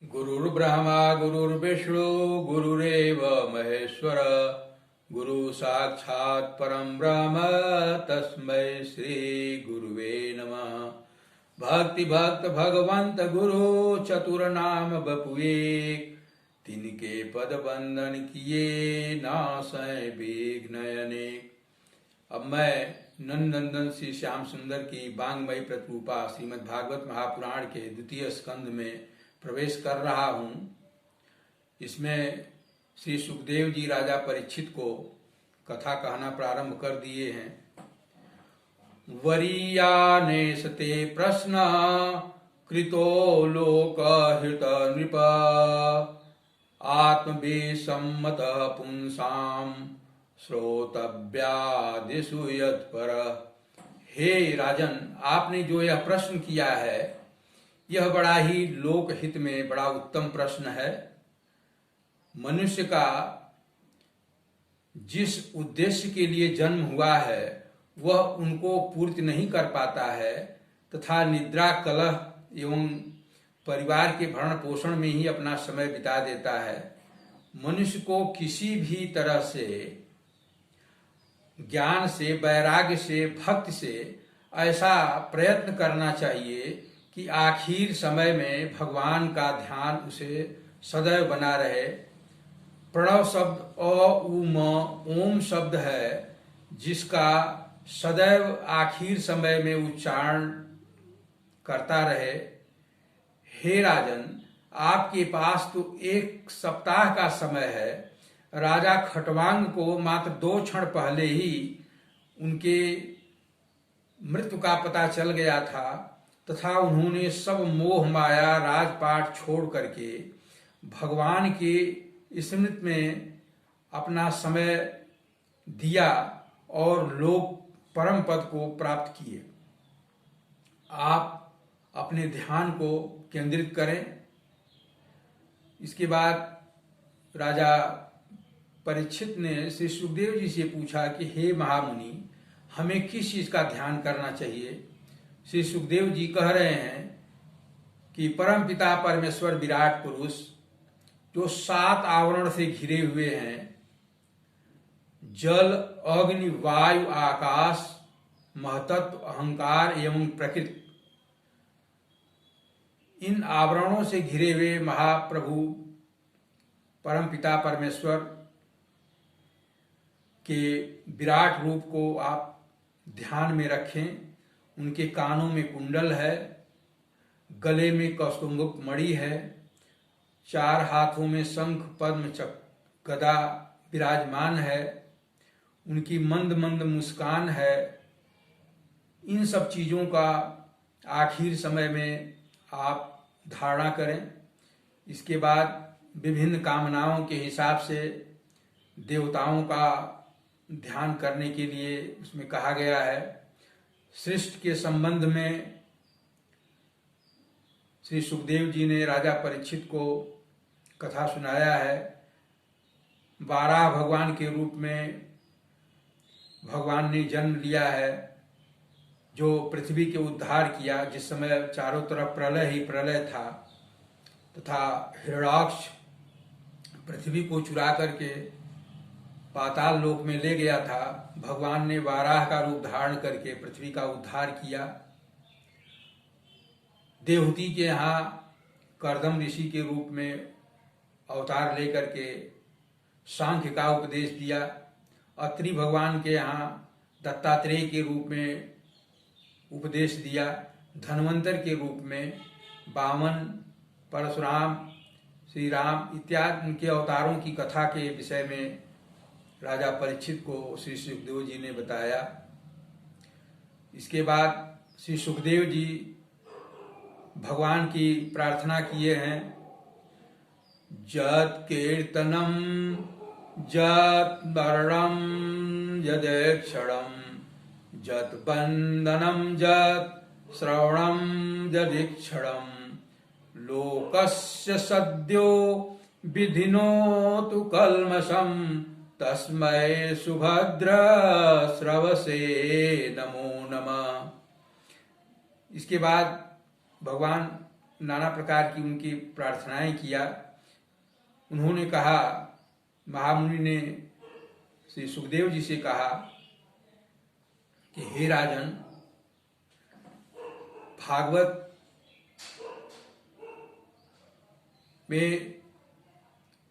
गुरुर्ब्रह्मा गुरुर्विष्णु गुरुरेव महेश्वर गुरु साक्षात् परम ब्रह्म तस्मै श्री गुरुवे नमः। भक्ति भक्त भगवंत गुरु चतुर नाम बपुए, तिनके पद बंदन किए नासै विघ्न अनेक। अब मैं नंदनंदन श्री श्याम सुंदर की बांगमयी प्रतिरूपा श्रीमद् भागवत महापुराण के द्वितीय स्कंद में प्रवेश कर रहा हूं। इसमें श्री सुखदेव जी राजा परीक्षित को कथा कहना प्रारंभ कर दिए हैं। वरीयानेशते प्रश्न कृतो लोकहित नृप, आत्मविसम्मत पुंसाम श्रोतव्यादिषु यत्पर। हे राजन, आपने जो यह प्रश्न किया है यह बड़ा ही लोकहित में बड़ा उत्तम प्रश्न है। मनुष्य का जिस उद्देश्य के लिए जन्म हुआ है वह उनको पूर्ति नहीं कर पाता है तथा निद्रा, कलह एवं परिवार के भरण पोषण में ही अपना समय बिता देता है। मनुष्य को किसी भी तरह से ज्ञान से, वैराग्य से, भक्ति से ऐसा प्रयत्न करना चाहिए कि आखिर समय में भगवान का ध्यान उसे सदैव बना रहे। प्रणव शब्द अ उ म ओम शब्द है जिसका सदैव आखिर समय में उच्चारण करता रहे। हे राजन, आपके पास तो 1 सप्ताह का समय है। राजा खटवांग को मात्र 2 क्षण पहले ही उनके मृत्यु का पता चल गया था तथा उन्होंने सब मोह माया राजपाट छोड़ करके भगवान के स्मृति में अपना समय दिया और लोक परम पद को प्राप्त किए। आप अपने ध्यान को केंद्रित करें। इसके बाद राजा परीक्षित ने श्री सुखदेव जी से पूछा कि हे महामुनि, हमें किस चीज का ध्यान करना चाहिए। श्री सुखदेव जी कह रहे हैं कि परम पिता परमेश्वर विराट पुरुष जो 7 आवरण से घिरे हुए हैं, जल, अग्नि, वायु, आकाश, महतत्व, अहंकार एवं प्रकृति, इन आवरणों से घिरे हुए महाप्रभु परम पिता परमेश्वर के विराट रूप को आप ध्यान में रखें। उनके कानों में कुंडल है, गले में कौस्तुभ मणि है, 4 हाथों में शंख, पद्म, चक्र, गदा विराजमान है, उनकी मंद मंद मुस्कान है। इन सब चीजों का आखिर समय में आप धारणा करें। इसके बाद विभिन्न कामनाओं के हिसाब से देवताओं का ध्यान करने के लिए उसमें कहा गया है। सृष्टि के संबंध में श्री सुखदेव जी ने राजा परीक्षित को कथा सुनाया है। 12 भगवान के रूप में भगवान ने जन्म लिया है, जो पृथ्वी के उद्धार किया जिस समय चारों तरफ प्रलय ही प्रलय था तथा हिरण्याक्ष पृथ्वी को चुरा करके पाताल लोक में ले गया था। भगवान ने वाराह का रूप धारण करके पृथ्वी का उद्धार किया। देवहूति के यहाँ कर्दम ऋषि के रूप में अवतार लेकर के सांख्य का उपदेश दिया। अत्रि भगवान के यहाँ दत्तात्रेय के रूप में उपदेश दिया। धन्वंतर के रूप में वामन, परशुराम, श्री राम इत्यादि उनके अवतारों की कथा के विषय में राजा परीक्षित को श्री सुखदेव जी ने बताया। इसके बाद श्री सुखदेव जी भगवान की प्रार्थना किए हैं। जत कीर्तनम जत वर्णम यदेक्षणम जत वंदनम जत श्रवणम यदीक्षणम लोकस्य सद्यो विधिनोतु कल्मषम तस्मै सुभद्र श्रवसे नमो नमः। इसके बाद भगवान नाना प्रकार की उनकी प्रार्थनाएं किया। उन्होंने कहा, महामुनि ने श्री सुखदेव जी से कहा कि हे राजन, भागवत में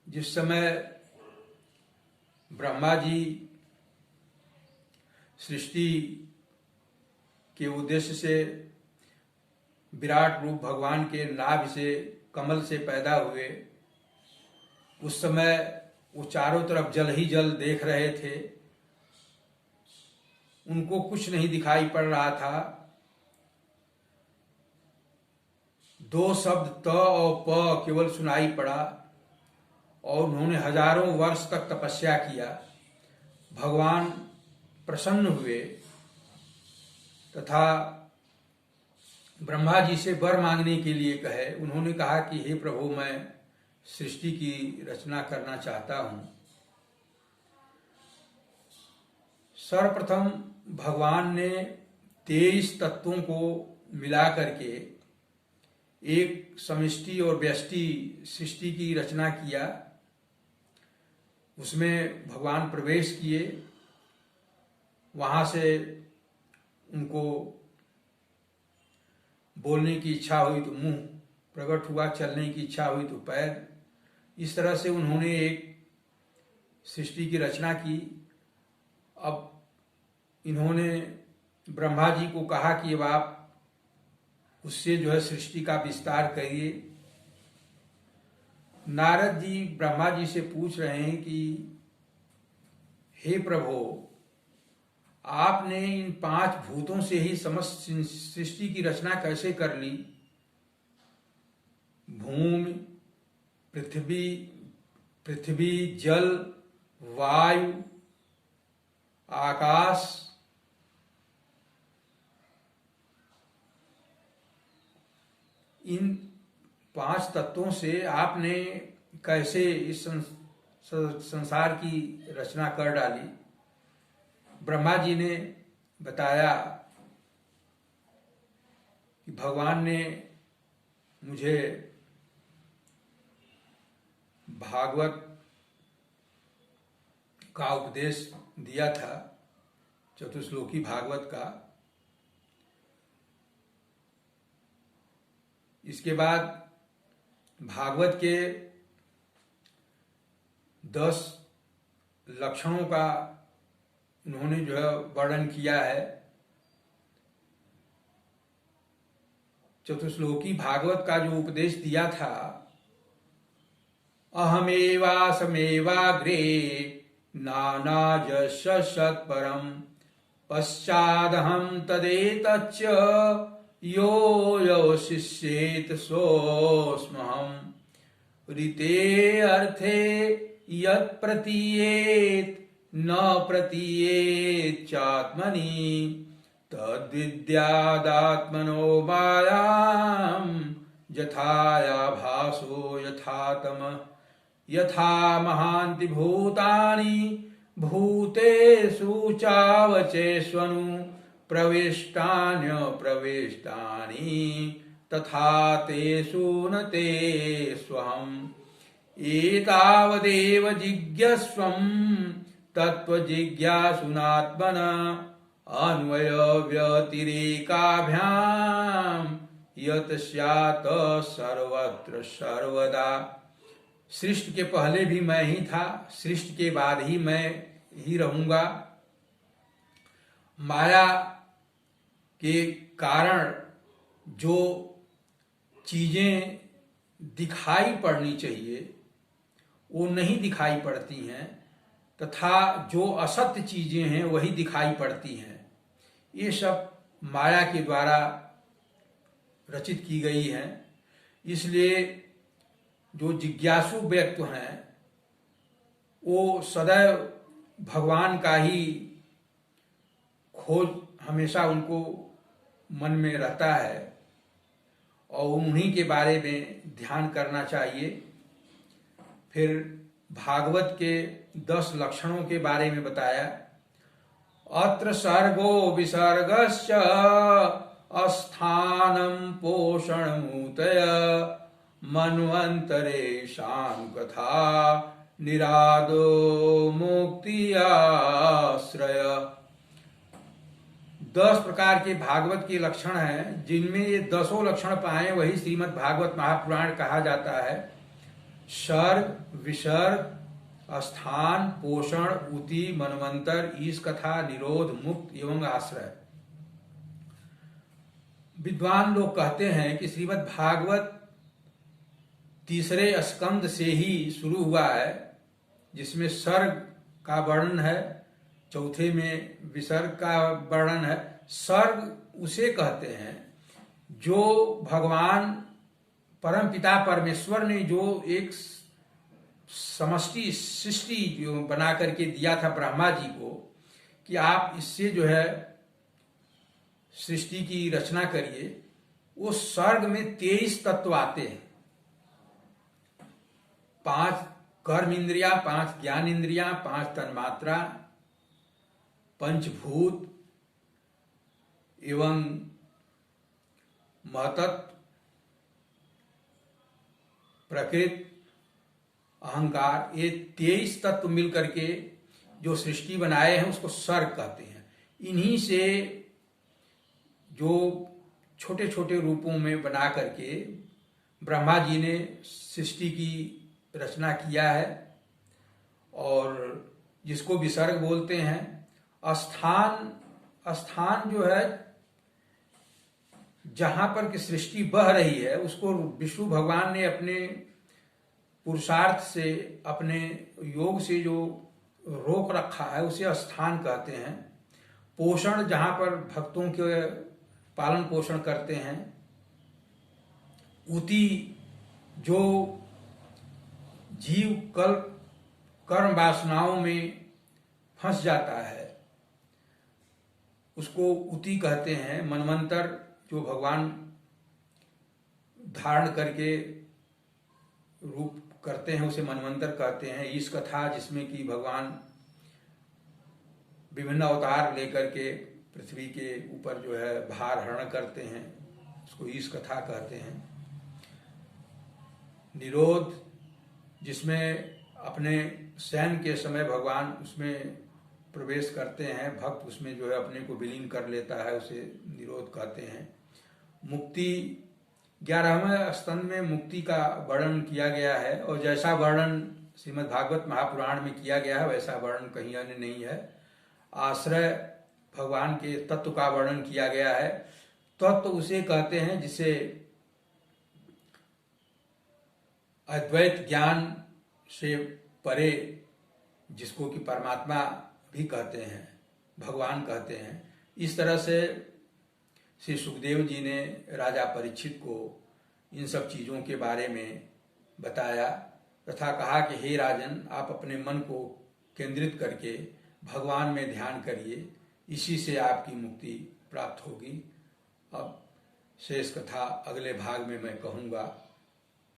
जिस समय ब्रह्मा जी सृष्टि के उद्देश्य से विराट रूप भगवान के नाभि से कमल से पैदा हुए, उस समय वो चारों तरफ जल ही जल देख रहे थे। उनको कुछ नहीं दिखाई पड़ रहा था। दो शब्द त और प केवल सुनाई पड़ा और उन्होंने हजारों वर्ष तक तपस्या किया। भगवान प्रसन्न हुए तथा ब्रह्मा जी से वर मांगने के लिए कहे। उन्होंने कहा कि हे प्रभु, मैं सृष्टि की रचना करना चाहता हूं। सर्वप्रथम भगवान ने 23 तत्वों को मिला करके एक समष्टि और व्यष्टि सृष्टि की रचना किया। उसमें भगवान प्रवेश किए। वहां से उनको बोलने की इच्छा हुई तो मुंह प्रकट हुआ, चलने की इच्छा हुई तो पैर। इस तरह से उन्होंने एक सृष्टि की रचना की। अब इन्होंने ब्रह्मा जी को कहा कि अब आप उससे जो है सृष्टि का विस्तार करिए। नारद जी ब्रह्मा जी से पूछ रहे हैं कि हे प्रभु, आपने इन 5 भूतों से ही समस्त सृष्टि की रचना कैसे कर ली? भूमि, पृथ्वी, जल, वायु, आकाश, इन 5 तत्वों से आपने कैसे इस संसार की रचना कर डाली? ब्रह्मा जी ने बताया कि भगवान ने मुझे भागवत का उपदेश दिया था, चतुश्लोकी भागवत का। इसके बाद भागवत के 10 लक्षणों का उन्होंने जो है वर्णन किया है। चतुश्लोकी भागवत का जो उपदेश दिया था, अहमेवासमेवाग्रे नानाजश सत्परम पश्चादहं तदेतच्च यो शिष्येत सोऽस्म्यहम् ऋते अर्थे यत् प्रतीयेत न प्रतीयेत चात्मनि तद्विद्यादात्मनो मायां यथायाभासो यथातमः यथा महान्ति भूतानि भूतेषु चावचेष्वनु प्रविष्टान्यप्रविष्टानि तथा तेषु न तेष्वहम् एतावदेव जिज्ञस्वं तत्त्वजिज्ञासुनात्मन अन्वयव्यतिरेकाभ्यां यत् स्यात् सर्वत्र सर्वदा। सृष्टि के पहले भी मैं ही था, सृष्टि के बाद ही मैं ही रहूंगा। माया के कारण जो चीजें दिखाई पड़नी चाहिए वो नहीं दिखाई पड़ती हैं, तथा जो असत्य चीजें हैं वही दिखाई पड़ती हैं। ये सब माया के द्वारा रचित की गई हैं। इसलिए जो जिज्ञासु व्यक्ति हैं वो सदैव भगवान का ही खोज हमेशा उनको मन में रहता है और उन्हीं के बारे में ध्यान करना चाहिए। फिर भागवत के 10 लक्षणों के बारे में बताया। अत्र सर्गो विसर्गश्च अस्थानं पोषणमूतय मन्वन्तरेषां कथा निरादो मुक्ति आश्रय। 10 प्रकार के भागवत के लक्षण हैं, जिनमें ये 10 लक्षण पाए वही श्रीमद् भागवत महापुराण कहा जाता है। सर्ग, विसर्ग, स्थान, पोषण, उति, मनवंतर, ईश कथा, निरोध, मुक्त एवं आश्रय। विद्वान लोग कहते हैं कि श्रीमद् भागवत तीसरे स्कंद से ही शुरू हुआ है, जिसमें सर्ग का वर्णन है, चौथे में विसर्ग का वर्णन है। सर्ग उसे कहते हैं जो भगवान परमपिता परमेश्वर ने जो एक समष्टि सृष्टि जो बना करके दिया था ब्रह्मा जी को कि आप इससे जो है सृष्टि की रचना करिए। वो सर्ग में 23 तत्व आते हैं, 5 कर्म इंद्रिया, 5 ज्ञान इंद्रिया, 5 तन्मात्रा, पंचभूत एवं महतत्व, प्रकृति, अहंकार, ये 23 तत्व मिलकर के जो सृष्टि बनाए हैं उसको सर्ग कहते हैं। इन्हीं से जो छोटे छोटे रूपों में बना करके ब्रह्मा जी ने सृष्टि की रचना किया है, और जिसको विसर्ग बोलते हैं। स्थान जो है जहां पर की सृष्टि बह रही है उसको विष्णु भगवान ने अपने पुरुषार्थ से, अपने योग से जो रोक रखा है उसे स्थान कहते हैं। पोषण, जहां पर भक्तों के पालन पोषण करते हैं। उति, जो जीव कर्म वासनाओं में फंस जाता है उसको उति कहते हैं। मनवंतर, जो भगवान धारण करके रूप करते हैं उसे मनवंतर कहते हैं। ईश कथा, जिसमें कि भगवान विभिन्न अवतार लेकर के पृथ्वी के ऊपर जो है भार हरण करते हैं, उसको ईश कथा कहते हैं। निरोध, जिसमें अपने शयन के समय भगवान उसमें प्रवेश करते हैं, भक्त उसमें जो है अपने को विलीन कर लेता है, उसे निरोध कहते हैं। मुक्ति, 11वें स्कंद में मुक्ति का वर्णन किया गया है, और जैसा वर्णन श्रीमद् भागवत महापुराण में किया गया है वैसा वर्णन कहीं अन्य नहीं है। आश्रय, भगवान के तत्व का वर्णन किया गया है। तत्व उसे कहते हैं जिसे अद्वैत ज्ञान से परे, जिसको कि परमात्मा भी कहते हैं, भगवान कहते हैं। इस तरह से श्री सुखदेव जी ने राजा परीक्षित को इन सब चीजों के बारे में बताया तथा कहा कि हे राजन, आप अपने मन को केंद्रित करके भगवान में ध्यान करिए, इसी से आपकी मुक्ति प्राप्त होगी। अब शेष कथा अगले भाग में मैं कहूँगा।